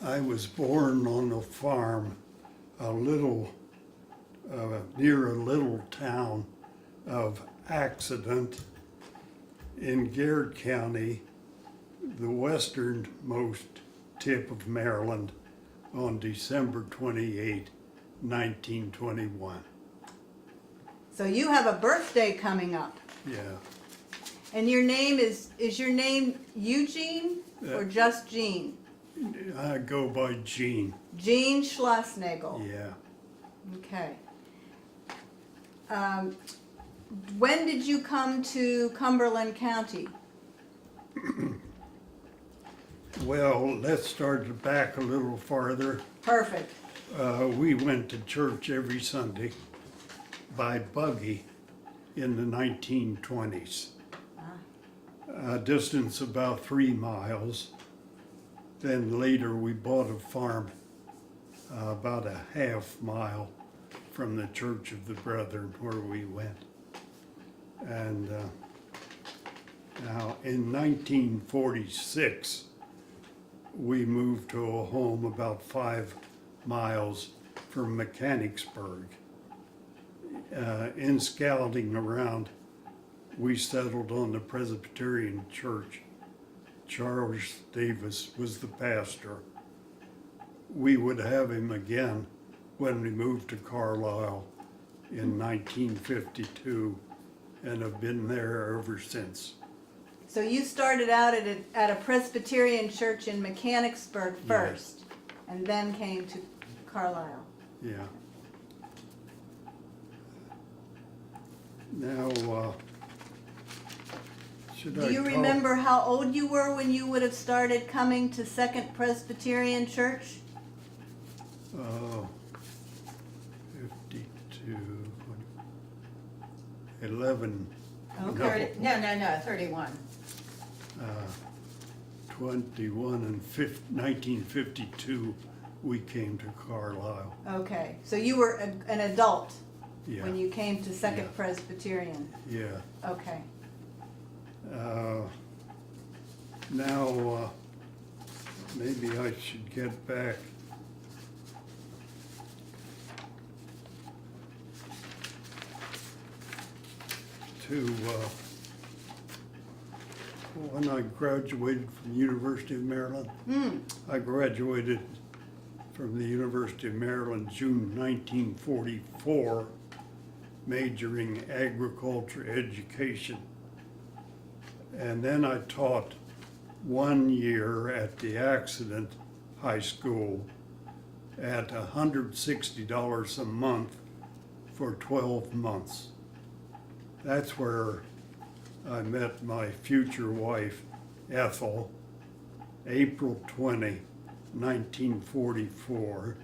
I was born on a farm, a little, near a little town of Accident in Garrett County, the westernmost tip of Maryland, on December 28, 1921. So you have a birthday coming up. Yeah. And your name is your name Eugene or just Gene? I go by Gene. Gene Schlosnagle. Yeah. Okay. When did you come to Cumberland County? Well, let's start back a little farther. Perfect. We went to church every Sunday by buggy in the 1920s. A distance about 3 miles. Then later we bought a farm about a half mile from the Church of the Brethren where we went. And now in 1946, we moved to a home about 5 miles from Mechanicsburg. In scouting around, we settled on the Presbyterian Church. Charles Davis was the pastor. We would have him again when we moved to Carlisle in 1952 and have been there ever since. So you started out at a Presbyterian church in Mechanicsburg first, and then came to Carlisle. Yeah. Now, Do you remember how old you were when you would have started coming to Second Presbyterian Church? 52, 11. Okay. No, 31. 21 and 1952, we came to Carlisle. Okay, so you were an adult Yeah. when you came to Second Yeah. Presbyterian. Yeah. Okay. Now, maybe I should get back. To when I graduated from the University of Maryland. I graduated from the University of Maryland June 1944, majoring agriculture education. And then I taught 1 year at the Accident High School at $160 a month for 12 months. That's where I met my future wife, Ethel, April 20, 1944,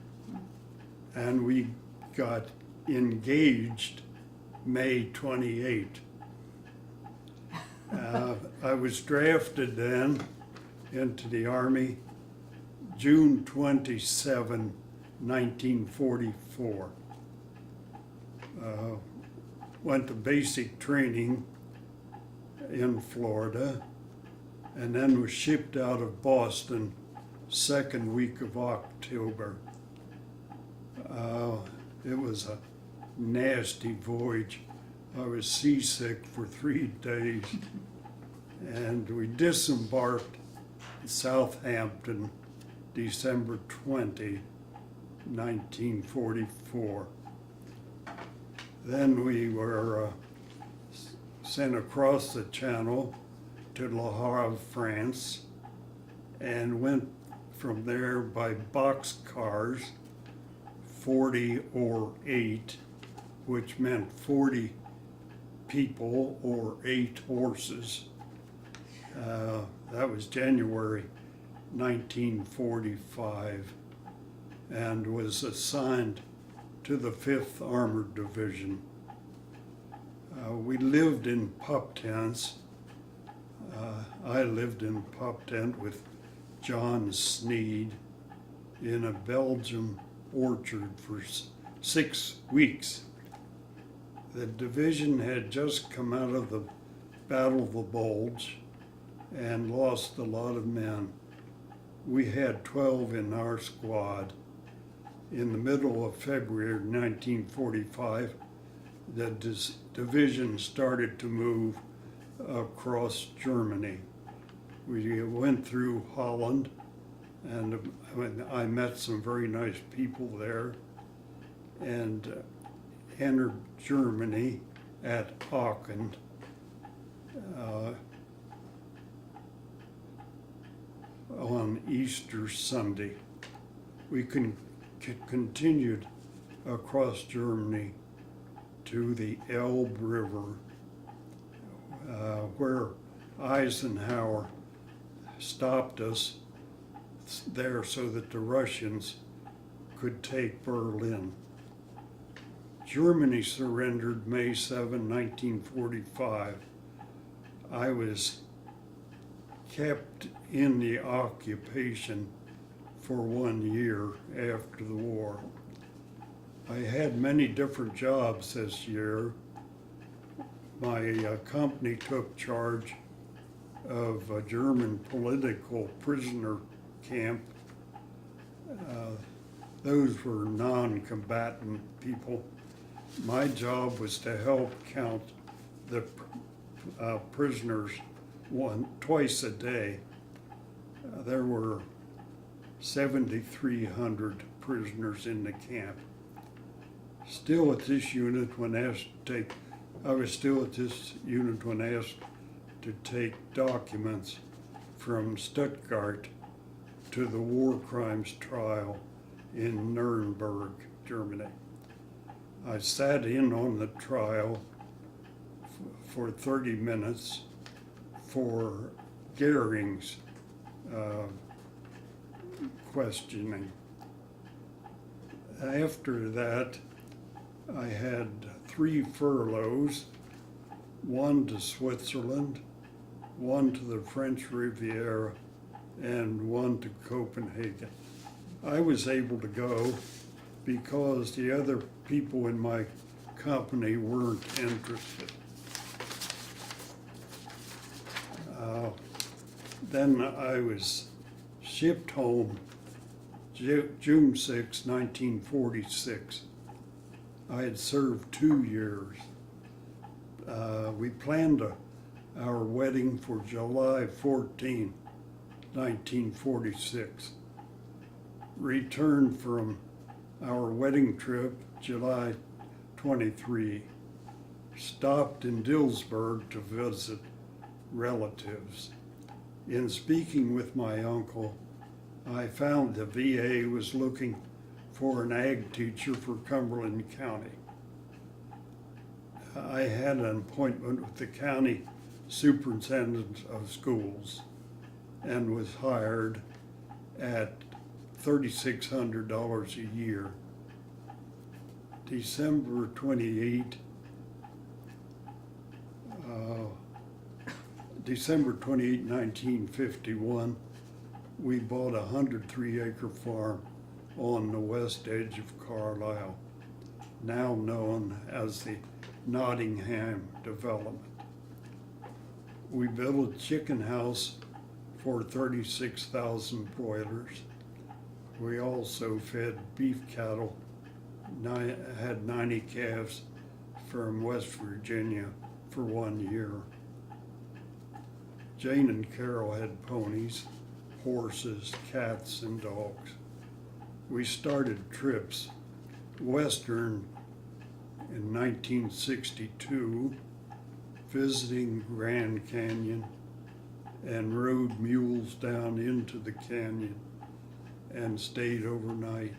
and we got engaged May 28. I was drafted then into the Army June 27, 1944. Went to basic training in Florida, and then was shipped out of Boston second week of October. It was a nasty voyage. I was seasick for 3 days, and we disembarked in Southampton December 20, 1944. Then we were sent across the channel to Le Havre, France, and went from there by boxcars, 40 or 8, which meant 40 people or 8 horses. That was January 1945, and was assigned to the 5th Armored Division. We lived in pup tents. I lived in a pup tent with John Sneed in a Belgium orchard for 6 weeks. The division had just come out of the Battle of the Bulge and lost a lot of men. We had 12 in our squad. In the middle of February 1945, the division started to move across Germany. We went through Holland, and I met some very nice people there, and entered Germany at Aachen. On Easter Sunday. We continued across Germany to the Elbe River, where Eisenhower stopped us there so that the Russians could take Berlin. Germany surrendered May 7, 1945. I was kept in the occupation for 1 year after the war. I had many different jobs this year. My company took charge of a German political prisoner camp. Those were non-combatant people. My job was to help count the prisoners twice a day. There were 7,300 prisoners in the camp. Still at this unit when asked to take, I was still at this unit when asked to take documents from Stuttgart to the war crimes trial in Nuremberg, Germany. I sat in on the trial for 30 minutes for Goering's questioning. After that, I had 3 furloughs, one to Switzerland, one to the French Riviera, and one to Copenhagen. I was able to go because the other people in my company weren't interested. Then I was shipped home June 6, 1946. I had served 2 years. We planned our wedding for July 14, 1946. Returned from our wedding trip July 23. Stopped in Dillsburg to visit relatives. In speaking with my uncle, I found the VA was looking for an ag teacher for Cumberland County. I had an appointment with the county superintendent of schools and was hired at $3,600 a year. December 28, 1951, we bought a 103-acre farm on the west edge of Carlisle, now known as the Nottingham development. We built a chicken house for 36,000 broilers. We also fed beef cattle, had 90 calves from West Virginia for 1 year. Jane and Carol had ponies, horses, cats, and dogs. We started trips western in 1962, visiting Grand Canyon, and rode mules down into the canyon and stayed overnight.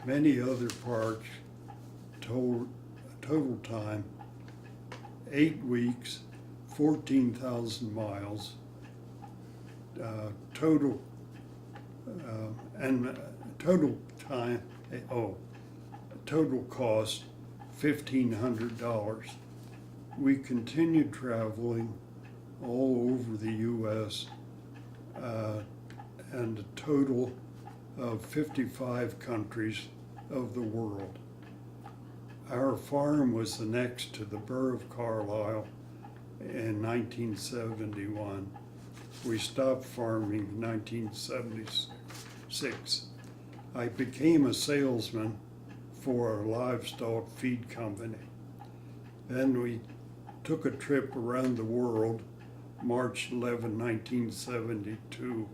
Many other parks, total time, 8 weeks, 14,000 miles, total cost $1,500. We continued traveling all over the U.S. And a total of 55 countries of the world. Our farm was annexed to the borough of Carlisle in 1971. We stopped farming in 1976. I became a salesman for a livestock feed company. Then we took a trip around the world, March 11, 1972.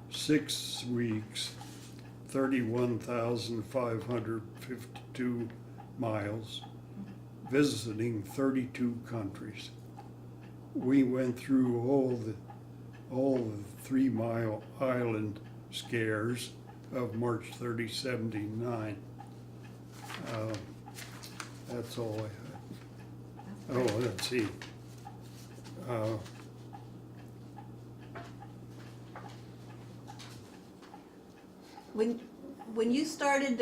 6 weeks, 31,552 miles, visiting 32 countries. We went through all the 3 Mile Island scares of March 30, 79. That's all I had. Oh, let's see. When you started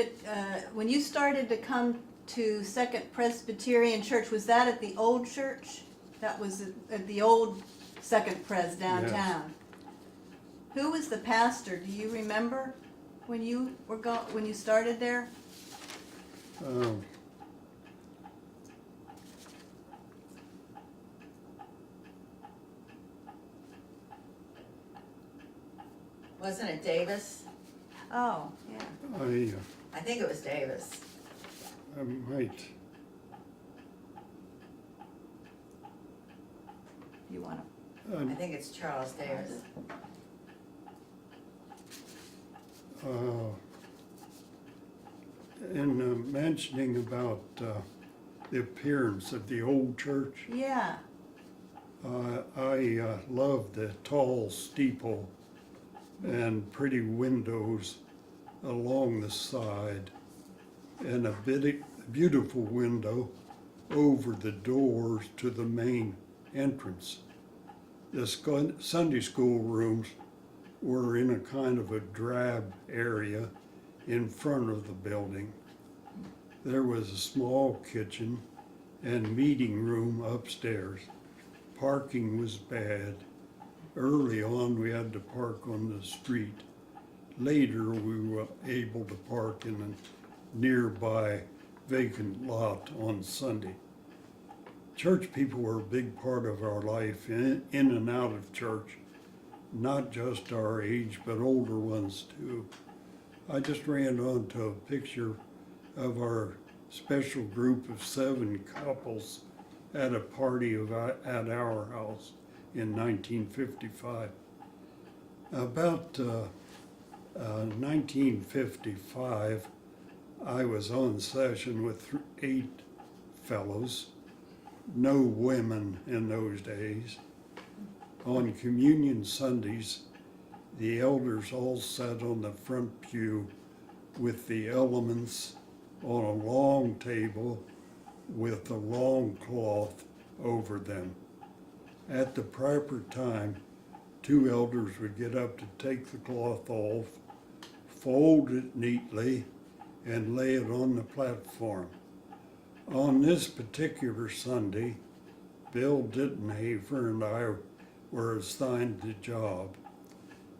to come to Second Presbyterian Church, was that at the old church? That was at the old Second Pres downtown. Yes. Who was the pastor? Do you remember when you started there? Wasn't it Davis? Oh, yeah. I think it was Davis. I might. You want to? I think it's Charles Davis. In mentioning about the appearance of the old church, Yeah. I love the tall steeple and pretty windows along the side, and a beautiful window over the doors to the main entrance. The Sunday school rooms were in a kind of a drab area in front of the building. There was a small kitchen and meeting room upstairs. Parking was bad. Early on, we had to park on the street. Later, we were able to park in a nearby vacant lot on Sunday. Church people were a big part of our life, in and out of church, not just our age, but older ones too. I just ran onto a picture of our special group of 7 couples at a party at our house in 1955. About 1955, I was on session with 8 fellows, no women in those days. On communion Sundays, the elders all sat on the front pew with the elements on a long table with a long cloth over them. At the proper time, 2 elders would get up to take the cloth off, fold it neatly, and lay it on the platform. On this particular Sunday, Bill Dittenhafer and I were assigned the job.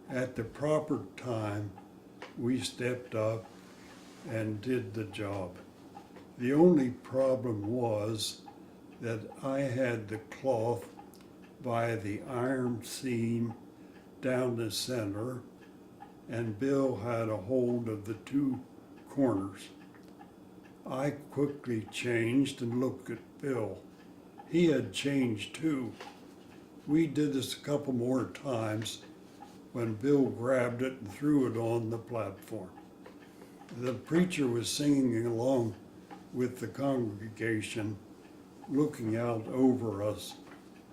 At the proper time, we stepped up and did the job. The only problem was that I had the cloth by the iron seam down the center, and Bill had a hold of the 2 corners. I quickly changed and looked at Bill. He had changed too. We did this a couple more times when Bill grabbed it and threw it on the platform. The preacher was singing along with the congregation, looking out over us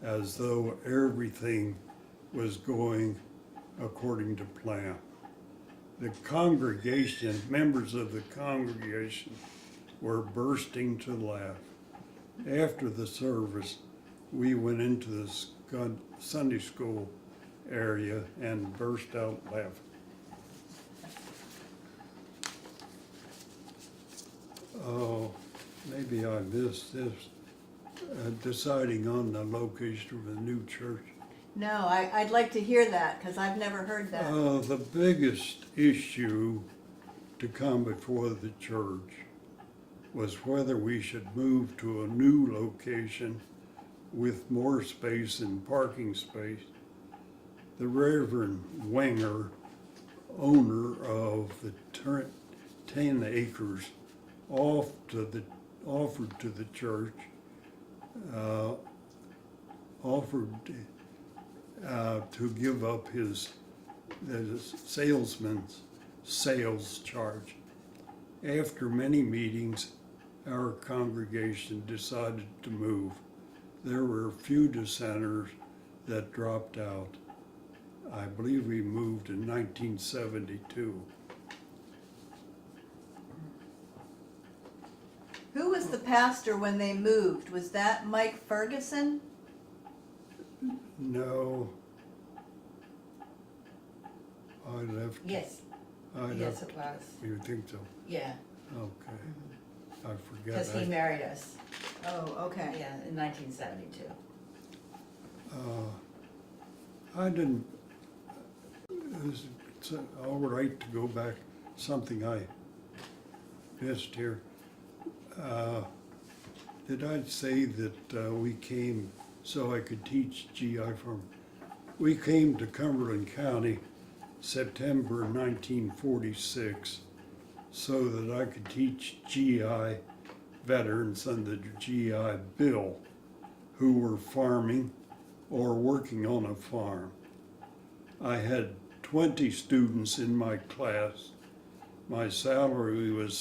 as though everything was going according to plan. The congregation, members of the congregation, were bursting to laugh. After the service, we went into the Sunday school area and burst out laughing. Oh, maybe I missed this. Deciding on the location of the new church. No, I'd like to hear that because I've never heard that. The biggest issue to come before the church was whether we should move to a new location with more space and parking space. the Reverend Wenger, owner of the 10 acres, offered to the church, offered to give up his salesman's sales charge. After many meetings, our congregation decided to move. There were a few dissenters that dropped out. I believe we moved in 1972. Who was the pastor when they moved? Was that Mike Ferguson? No. I'd have to. Yes, I'd yes have it was, to, you think so? yeah, Okay. I forget. because he married us, Oh, okay. yeah, in 1972. I didn't, it's all right to go back, something I missed here. Did I say that we came so I could teach GI from? We came to Cumberland County September 1946 so that I could teach GI veterans under the GI Bill who were farming or working on a farm. I had 20 students in my class. My salary was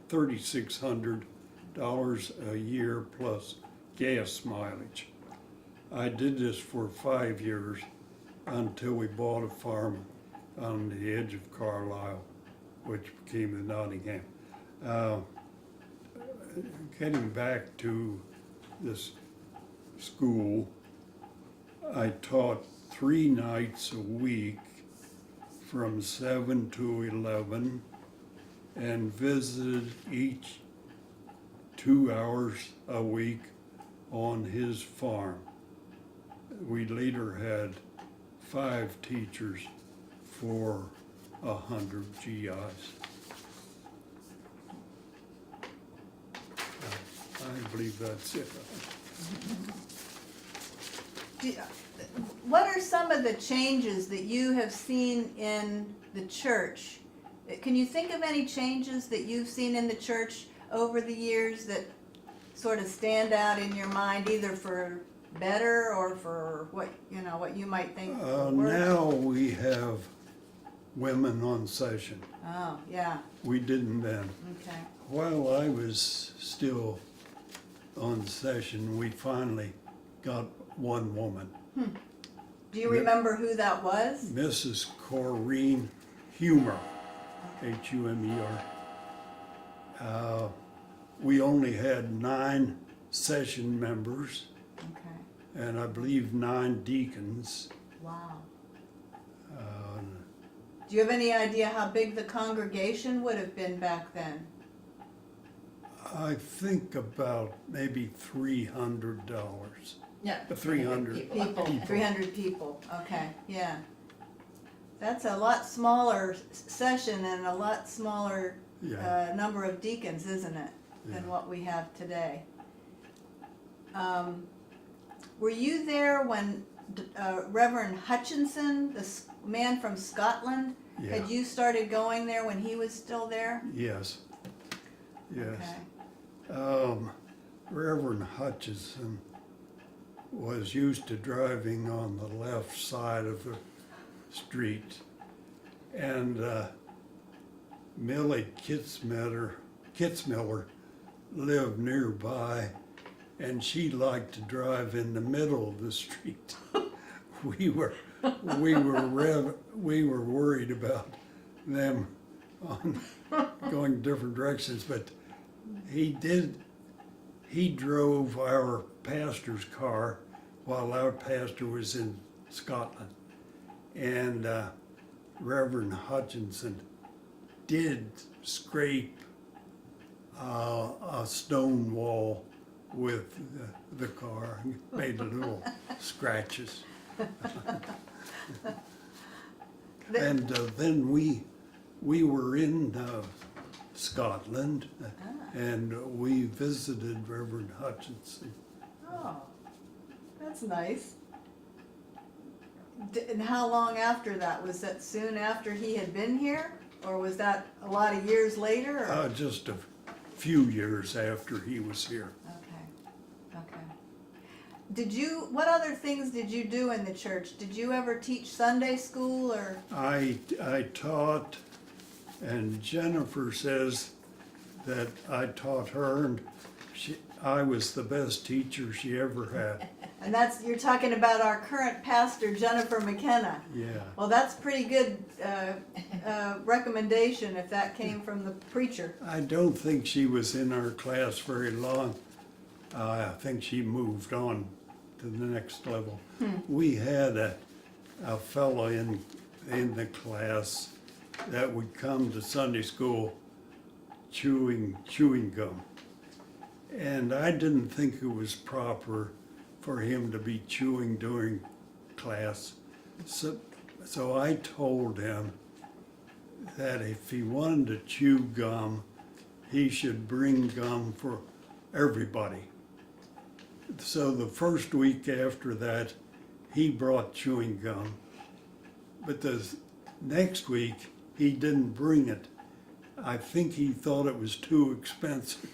$3,600 a year plus gas mileage. I did this for 5 years until we bought a farm on the edge of Carlisle, which became the Nottingham. Getting back to this school, I taught 3 nights a week from 7 to 11 and visited each 2 hours a week on his farm. We later had 5 teachers for 100 GIs. I believe that's it. What are some of the changes that you have seen in the church? Can you think of any changes that you've seen in the church over the years that sort of stand out in your mind, either for better or for what you might think? Now we have women on session. Oh, yeah. We didn't then. Okay. While I was still on session, we finally got one woman, Do you remember who that was? Mrs. Corrine Humer, Humer. We only had 9 session members, Okay. and I believe 9 deacons. Wow. Do you have any idea how big the congregation would have been back then? I think about maybe $300. No. 300 People, People. 300 people, okay, yeah. That's a lot smaller session and a lot smaller Yeah. number of deacons, isn't it, than Yeah. what we have today? Were you there when Reverend Hutchinson, the man from Scotland, Yeah. had you started going there when he was still there? Yes. Yes. Okay. Reverend Hutchinson was used to driving on the left side of the street, and Millie Kitzmiller lived nearby, and she liked to drive in the middle of the street. we were worried about them going different directions, but he drove our pastor's car while our pastor was in Scotland. And Reverend Hutchinson did scrape a stone wall with the car, made little scratches. And then we were in Scotland, and we visited Reverend Hutchinson. Oh, that's nice. And how long after that? Was that soon after he had been here? Or was that a lot of years later? Or? Just a few years after he was here. Okay, okay. What other things did you do in the church? Did you ever teach Sunday school or? I taught, and Jennifer says that I taught her, and I was the best teacher she ever had. And you're talking about our current pastor, Jennifer McKenna. Yeah. Well, that's pretty good recommendation if that came from the preacher. I don't think she was in our class very long. I think she moved on to the next level. We had a fellow in the class that would come to Sunday school chewing gum. And I didn't think it was proper for him to be chewing during class. So I told him that if he wanted to chew gum, he should bring gum for everybody. So the first week after that, he brought chewing gum. But the next week, he didn't bring it. I think he thought it was too expensive.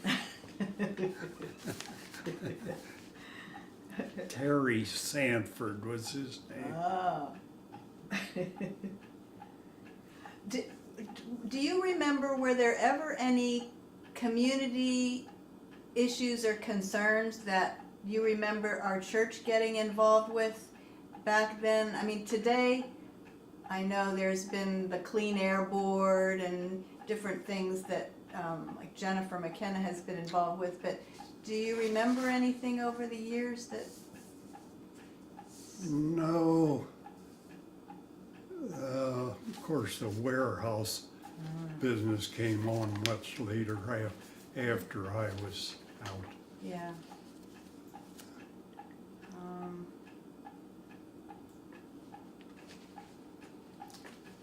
Terry Sanford was his name. Oh. Do you remember, were there ever any community issues or concerns that you remember our church getting involved with back then? I mean, today, I know there's been the Clean Air Board and different things that like Jennifer McKenna has been involved with, but do you remember anything over the years that? No. Of course, the warehouse business came on much later after I was out. Yeah.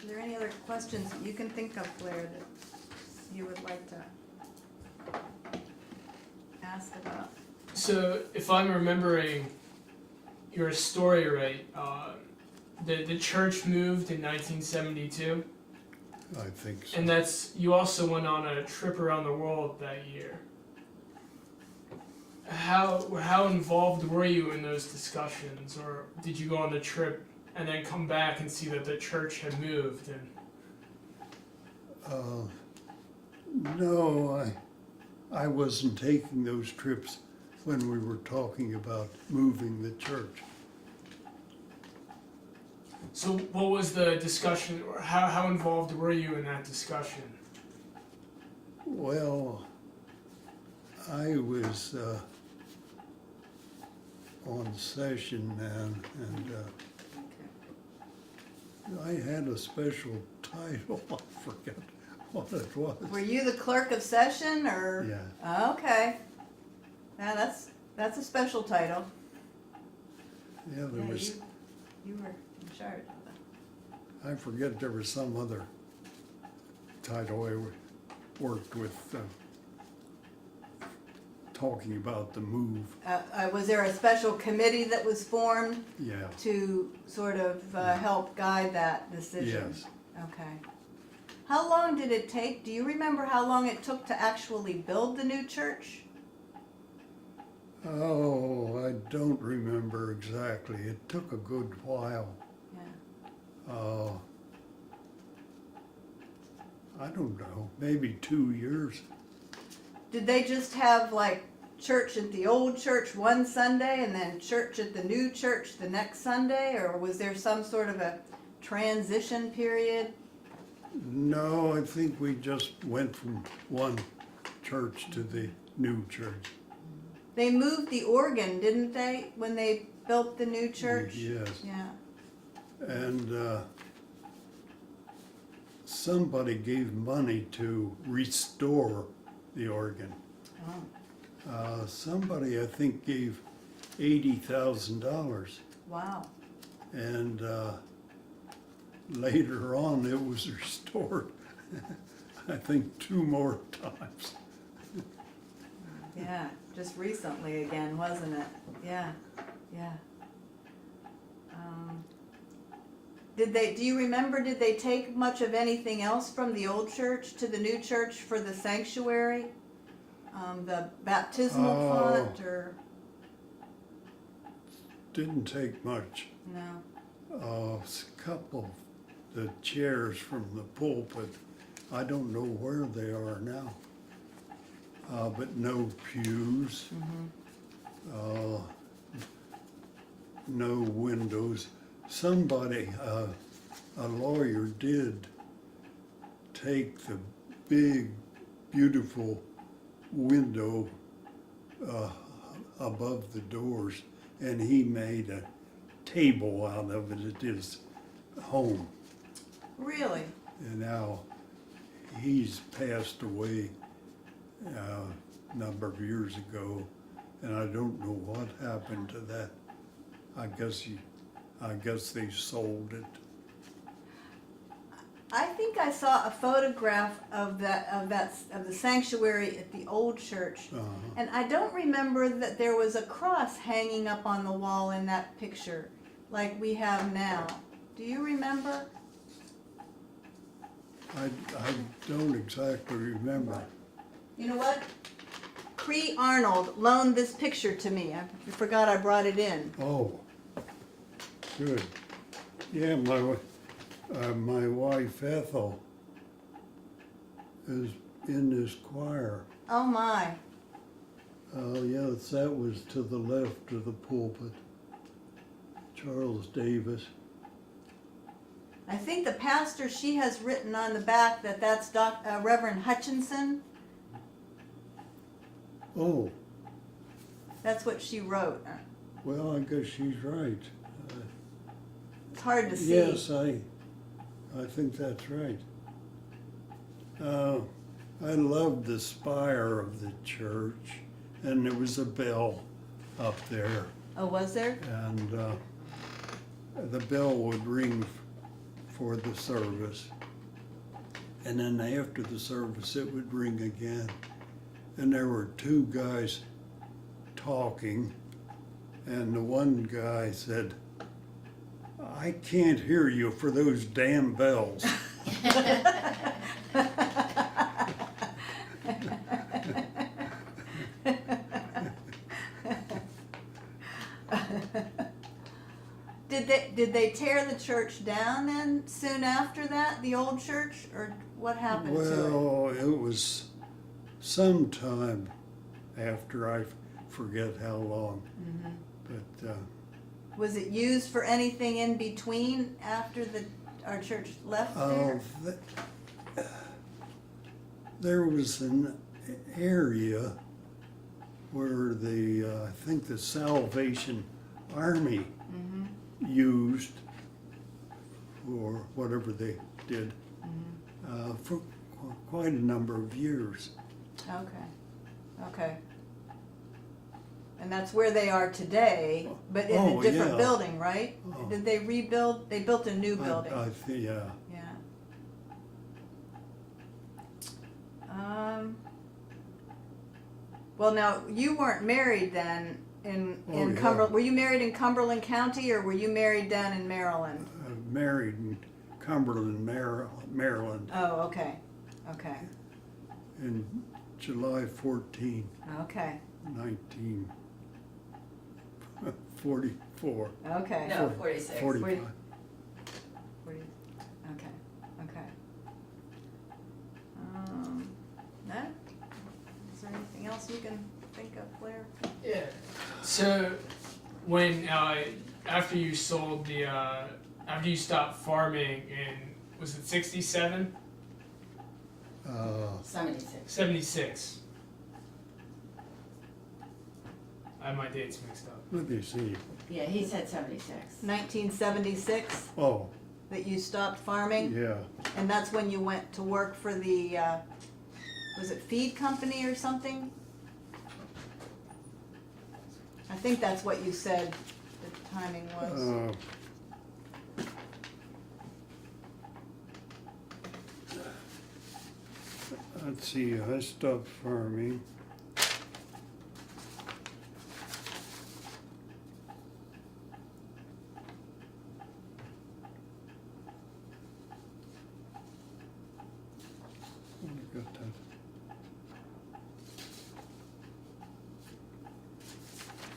Are there any other questions that you can think of, Blair, that you would like to ask about? So, if I'm remembering your story right, the church moved in 1972, I think so. and you also went on a trip around the world that year. How involved were you in those discussions, or did you go on the trip and then come back and see that the church had moved? No, I wasn't taking those trips when we were talking about moving the church. So what was the discussion, or how involved were you in that discussion? Well, I was on session then, and I had a special title. I forget what it was. Were you the clerk of session, or? Yeah. Okay. Yeah, that's a special title. Yeah, there Yeah, was. you were in charge of that. I forget, there was some other title I worked with, talking about the move. Was there a special committee that was formed Yeah. to sort of help guide that decision? Yes. Okay. How long did it take? Do you remember how long it took to actually build the new church? Oh, I don't remember exactly. It took a good while. Yeah. I don't know, maybe 2 years. Did they just have like church at the old church one Sunday and then church at the new church the next Sunday, or was there some sort of a transition period? No, I think we just went from one church to the new church. They moved the organ, didn't they, when they built the new church? Yes. Yeah. And somebody gave money to restore the organ. Oh, Somebody, I think, gave $80,000. wow. And later on, it was restored, I think, 2 more times. Yeah, just recently again, wasn't it? Yeah, yeah. do you remember, did they take much of anything else from the old church to the new church for the sanctuary? The baptismal Oh. font, or, Didn't take much. no? A couple of the chairs from the pulpit, I don't know where they are now. But no pews. No windows. Somebody, a lawyer did take the big, beautiful window above the doors, and he made a table out of it at his home. Really? And now he's passed away a number of years ago, and I don't know what happened to that. I guess they sold it. I think I saw a photograph of the sanctuary at the old church, and I don't remember that there was a cross hanging up on the wall in that picture, like we have now. Do you remember? I don't exactly remember. You know what? Cree Arnold loaned this picture to me. I forgot I brought it in. Oh, good. Yeah, my wife Ethel is in this choir. Oh my. Yes, that was to the left of the pulpit. Charles Davis. I think the pastor, she has written on the back that that's Reverend Hutchinson. Oh, That's what she wrote. well, I guess she's right. It's hard to see. Yes, I think that's right. I loved the spire of the church, and there was a bell up there, Oh, was there? and the bell would ring for the service. And then after the service, it would ring again. And there were two guys talking, and the one guy said, "I can't hear you for those damn bells." Did they tear the church down then soon after that, the old church, or what happened to it? Well, it was sometime after, I forget how long. But Was it used for anything in between after our church left there? There was an area where I think the Salvation Army used for whatever they did for quite a number of years. Okay. And that's where they are today, but in Oh, a different yeah. building, right? Oh. Did they rebuild? They built a new building. Yeah. Yeah. Well, now you weren't married then in Oh, yeah. Cumberland. Were you married in Cumberland County, or were you married down in Maryland? Married in Cumberland, Maryland, Oh, okay. Okay. in July 14, Okay. 1944. Okay. No, 46. 45. Okay. Okay. No? Is there anything else you can think of, Blair? Yeah. So when after you sold the after you stopped farming in, was it 67? 76. 76. I have my dates mixed up. Let me see. Yeah, he said 76. 1976 Oh, that you stopped farming? yeah. And that's when you went to work for the, was it feed company or something? I think that's what you said the timing was. Let's see, I stopped farming.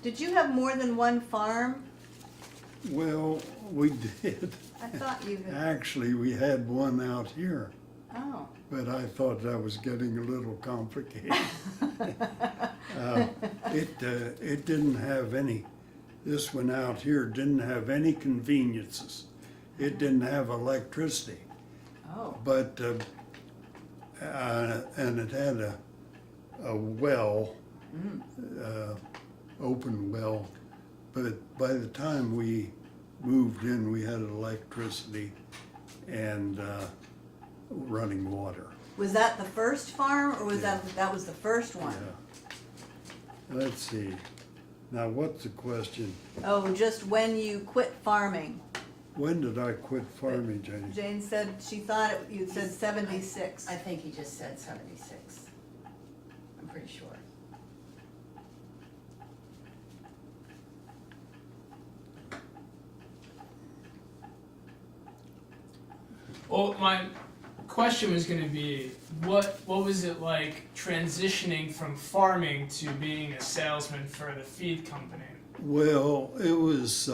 Did you have more than one farm? Well, we did. I thought you had. Actually, we had one out here, Oh. but I thought that was getting a little complicated. It didn't have any, this one out here didn't have any conveniences. It didn't have electricity, Oh. but, and it had a well, open well. But by the time we moved in, we had electricity and running water. Was that the first farm, or was Yeah. that was the first one? Yeah. Let's see. Now, what's the question? Oh, just when you quit farming. When did I quit farming, Jane? Jane said she thought you said 76. I think he just said 76. I'm pretty sure. Well, my question was going to be, what was it like transitioning from farming to being a salesman for the feed company? Well, it was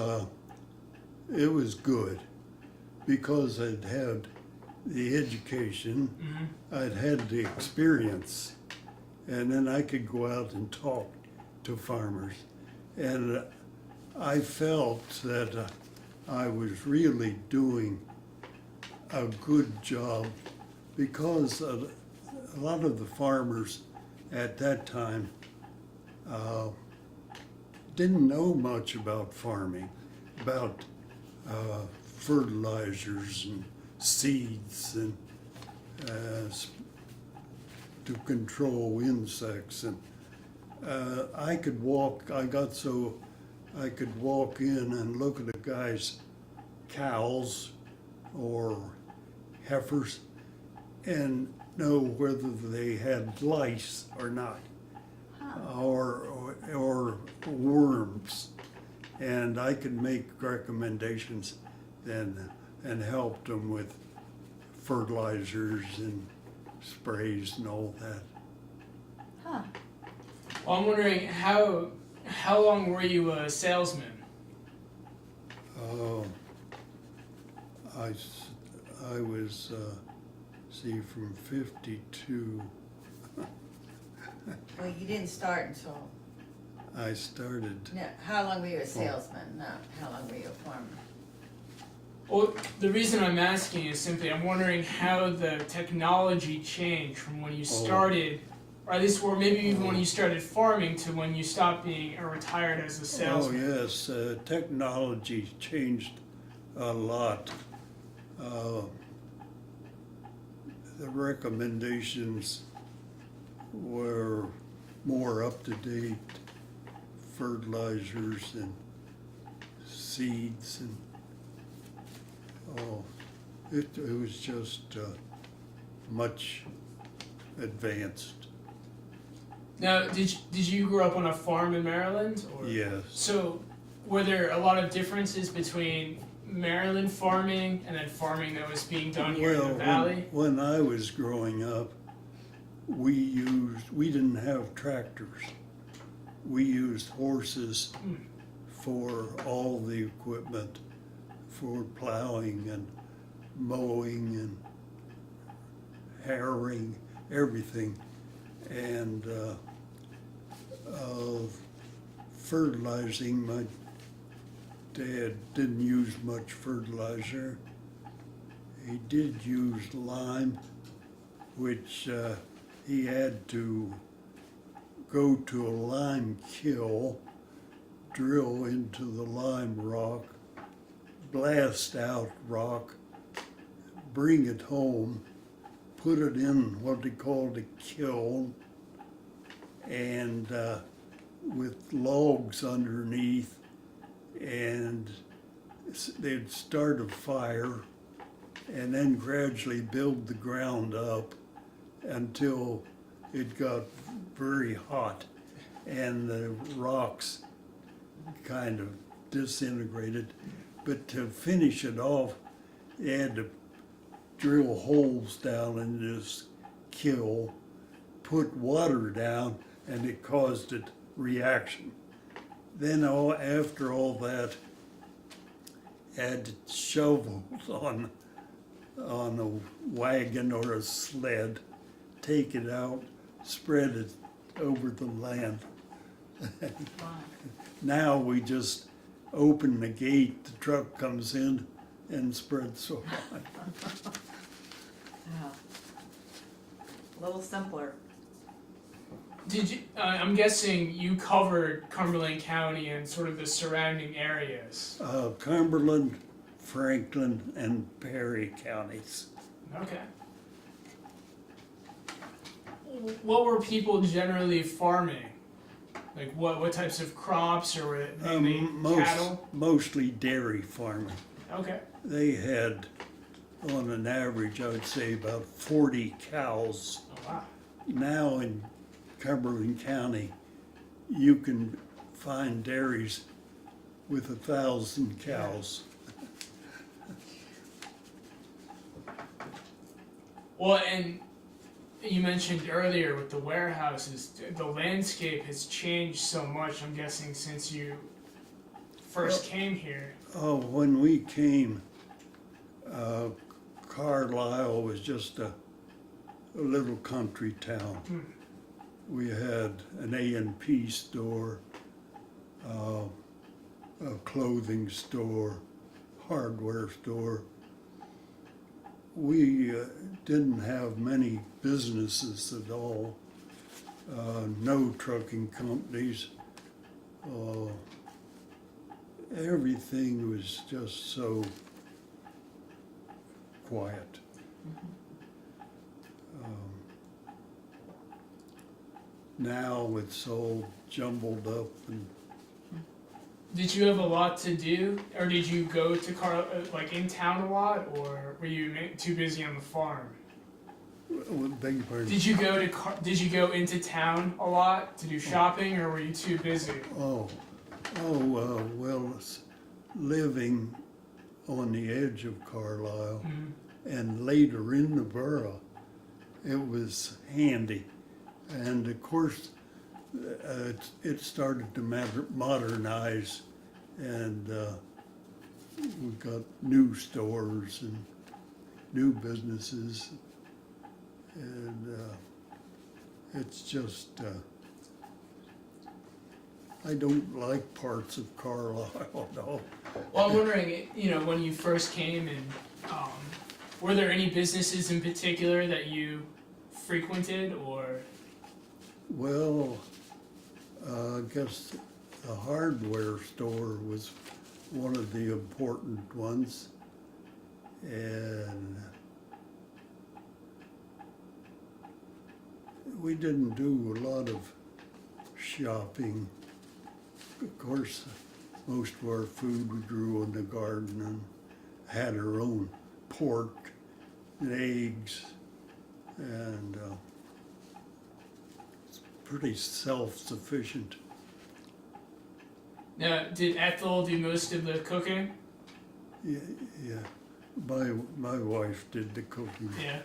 good because I'd had the education, I'd had the experience, and then I could go out and talk to farmers. And I felt that I was really doing a good job because a lot of the farmers at that time didn't know much about farming, about fertilizers and seeds and to control insects. And I could walk in and look at a guy's cows or heifers and know whether they had lice or not, or worms, and I could make recommendations then and help them with fertilizers and sprays and all that. Huh. Well, I'm wondering how long were you a salesman? I was, from 52, Well, you didn't start until, I started, no, how long were you a salesman? Not how long were you a farmer? Well, the reason I'm asking is simply I'm wondering how the technology changed from when you started, or at least, or maybe even when you started farming to when you stopped being or retired as a salesman. Oh, yes, technology changed a lot. The recommendations were more up-to-date, fertilizers and seeds, and it was just much advanced. Now, did you grow up on a farm in Maryland? Or? Yes. So, were there a lot of differences between Maryland farming and then farming that was being done here in the valley? When I was growing up, we didn't have tractors. We used horses for all the equipment, for plowing and mowing and harrowing, everything. And fertilizing, my dad didn't use much fertilizer. He did use lime, which he had to go to a lime kiln, drill into the lime rock, blast out rock, bring it home, put it in what they called a kiln, and with logs underneath, and they'd start a fire and then gradually build the ground up until it got very hot and the rocks kind of disintegrated. But to finish it off, they had to drill holes down in this kiln, put water down, and it caused a reaction. Then after all that, add shovels on a wagon or a sled, take it out, spread it over the land. Wow. Now we just open the gate, the truck comes in and spreads so wide. Wow. A little simpler. Did you? I'm guessing you covered Cumberland County and sort of the surrounding areas. Cumberland, Franklin, and Perry counties. Okay. What were people generally farming? Like what types of crops, or were it mainly cattle? Mostly dairy farming. Okay. They had, on an average, I would say about 40 cows. Oh wow. Now in Cumberland County, you can find dairies with 1,000 cows. Well, and you mentioned earlier with the warehouses, the landscape has changed so much, I'm guessing, since you first came here. Oh, when we came, Carlisle was just a little country town. We had an A&P store, a clothing store, hardware store. We didn't have many businesses at all, no trucking companies. Everything was just so quiet. Now it's all jumbled up, and Did you have a lot to do, or did you go to like in town a lot, or were you too busy on the farm? beg your pardon. Did you go to Did you go into town a lot to do shopping, or were you too busy? Well, living on the edge of Carlisle and later in the borough, it was handy. And of course, it started to modernize, and we got new stores and new businesses, and it's just, I don't like parts of Carlisle at all. Well, I'm wondering, when you first came, and were there any businesses in particular that you frequented, or? Well, I guess the hardware store was one of the important ones, and we didn't do a lot of shopping. Of course, most of our food we grew in the garden and had our own pork and eggs, and pretty self-sufficient. Now, did Ethel do most of the cooking? Yeah, my wife did the cooking. Yeah.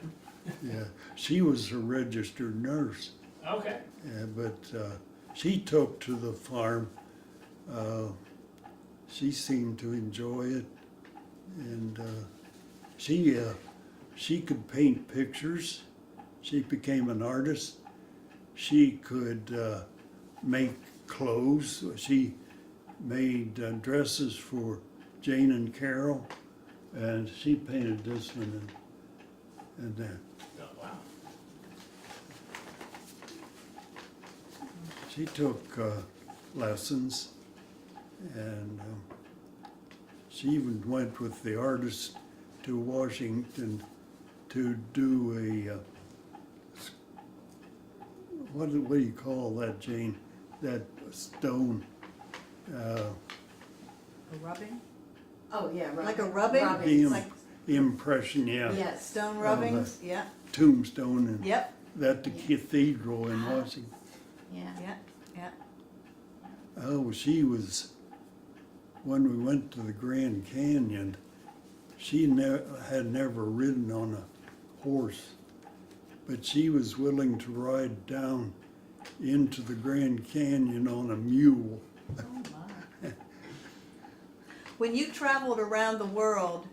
Yeah, she was a registered nurse. Okay. Yeah, but she took to the farm. She seemed to enjoy it, and she could paint pictures. She became an artist. She could make clothes. She made dresses for Jane and Carol, and she painted this one and that. Oh, wow. She took lessons, and she even went with the artist to Washington to do a what do you call that, Jane? That stone. A rubbing? Oh, yeah, rubbing. Like a rubbing? The Like impression, yeah. Yes. stone rubbings, yeah, Tombstone and yep, that the cathedral in Washington. Yeah. yeah, yeah. Oh, she was, when we went to the Grand Canyon, she had never ridden on a horse, but she was willing to ride down into the Grand Canyon on a mule. Oh, my. When you traveled around the world,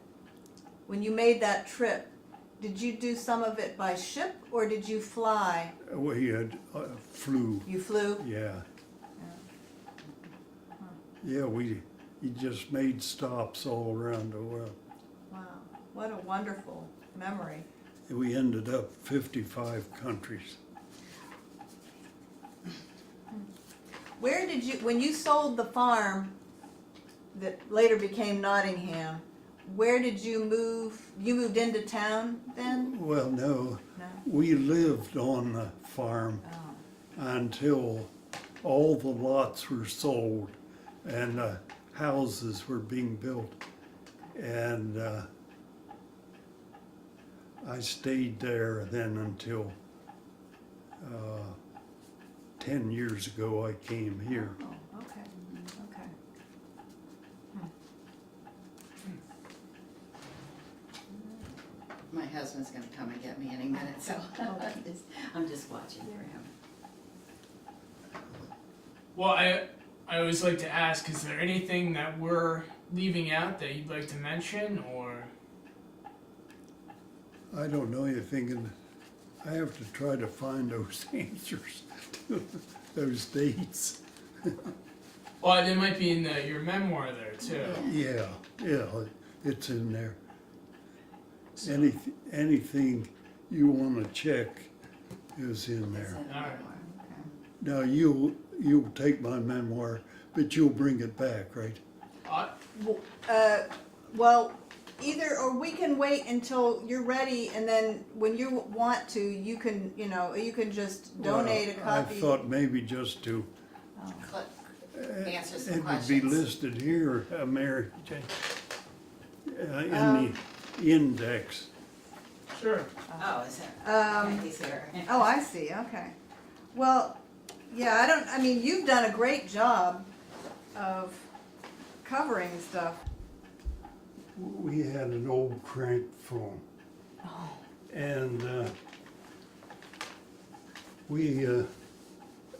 when you made that trip, did you do some of it by ship or did you fly? We had flew, You flew? yeah. Yeah, he just made stops all around the world. Wow, what a wonderful memory. We ended up 55 countries. Where did you, when you sold the farm that later became Nottingham, where did you move? You moved into town then? Well, no, No? we lived on the farm Oh, until all the lots were sold and houses were being built. And I stayed there then until 10 years ago I came here. oh, okay, okay. My husband's gonna come and get me any minute, so I'm just watching for him. Well, I always like to ask, is there anything that we're leaving out that you'd like to mention, or? I don't know anything, and I have to try to find those answers to those dates. Well, they might be in your memoir there too. Yeah, it's in there. So- Anything you want to check is in Is there. it All right. anymore? Okay. Now, you'll take my memoir, but you'll bring it back, right? Well, either, or we can wait until you're ready and then when you want to, you can, you can just donate a Well, copy. I thought maybe just to, Click. Answer some it would be questions. listed here, Mary Jane, in Um, the index. Sure. Oh, is it? Um, Okay, he's here. Oh, I see, okay. Well, yeah, I mean, you've done a great job of covering stuff. We had an old crank phone. And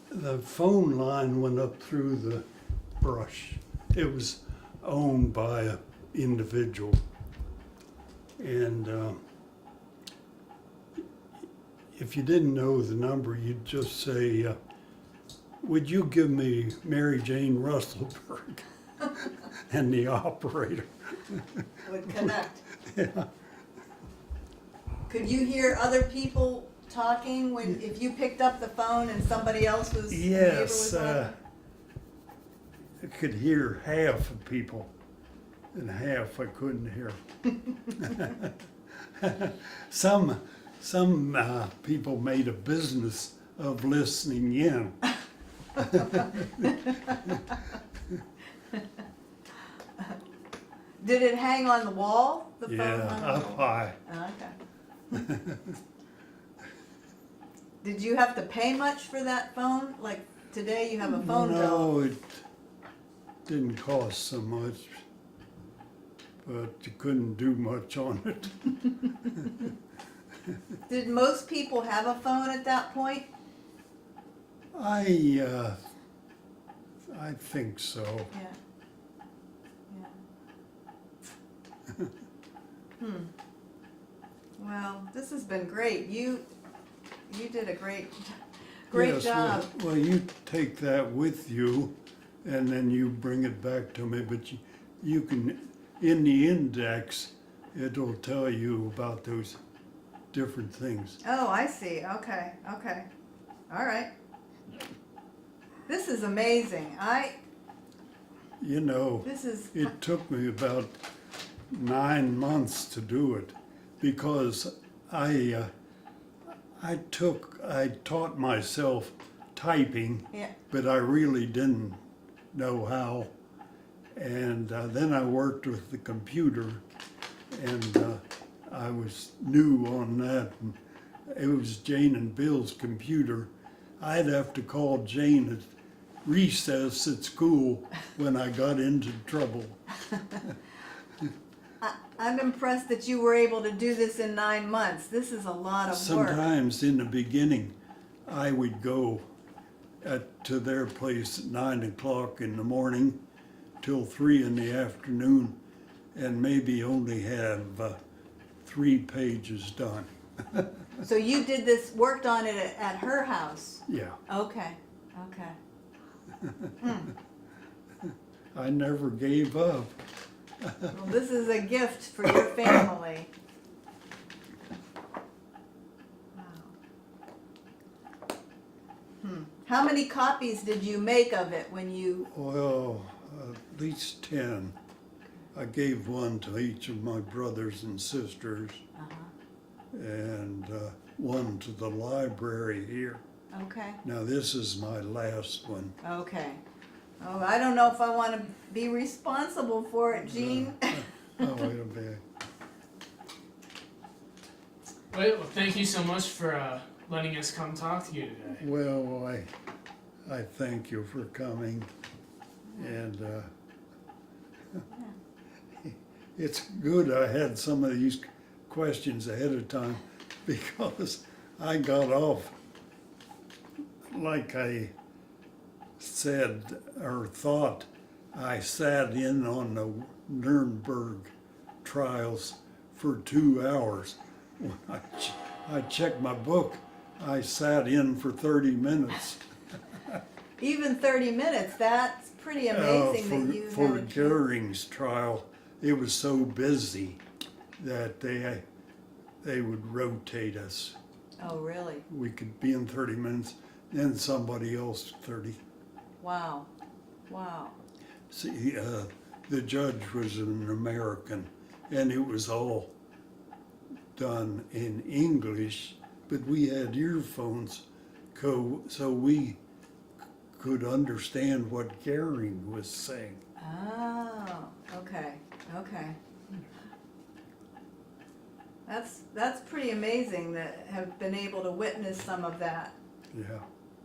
the phone line went up through the brush. It was owned by an individual. And if you didn't know the number, you'd just say, would you give me Mary Jane Russellberg? And the operator. Would connect. Yeah. Could you hear other people talking if you picked up the phone and somebody else was, a neighbor was Yes, on? I could hear half of people, and half I couldn't hear. Some people made a business of listening in. Did it hang on the wall? The phone Yeah, hung on the up wall? high. Oh, okay. Did you have to pay much for that phone? Like today you have a phone bill. No, it didn't cost so much, but you couldn't do much on it. Did most people have a phone at that point? I think so. Yeah. Yeah. Well, this has been great. You did a great Yes, job. Well, you take that with you, and then you bring it back to me, but you can, in the index, it'll tell you about those different things. Oh, I see. Okay. Okay. All right. This is amazing. You know, This is. it took me about 9 months to do it, because I taught myself typing, Yeah. but I really didn't know how. And then I worked with the computer, and I was new on that. And it was Jane and Bill's computer. I'd have to call Jane at recess at school when I got into trouble. I'm impressed that you were able to do this in 9 months. This is a lot of work. Sometimes in the beginning, I would go to their place at 9 o'clock in the morning till 3 in the afternoon and maybe only have 3 pages done. So you did this, worked on it at her house? Yeah, Okay, okay. I never gave up. Well, this is a gift for your family. Wow. How many copies did you make of it when you, Well, at least 10. I gave one to each of my brothers and sisters, and one to the library here. okay, Now, this is my last one. okay. Oh, I don't know if I want to be responsible for it, Gene. Oh, it'll be. Well, thank you so much for letting us come talk to you today. Well, I thank you for coming, and it's good I had some of these questions ahead of time, because I got off, like I said or thought, I sat in on the Nuremberg trials for 2 hours. When I checked my book, I sat in for 30 minutes. Even 30 minutes, that's pretty amazing that you For have. Goering's trial, it was so busy that they would rotate us. Oh, really? We could be in 30 minutes, then somebody else 30. Wow, wow. See, the judge was an American, and it was all done in English, but we had earphones, so we could understand what Goering was saying. Oh, okay, okay. That's pretty amazing that have been able to witness some of that. Yeah.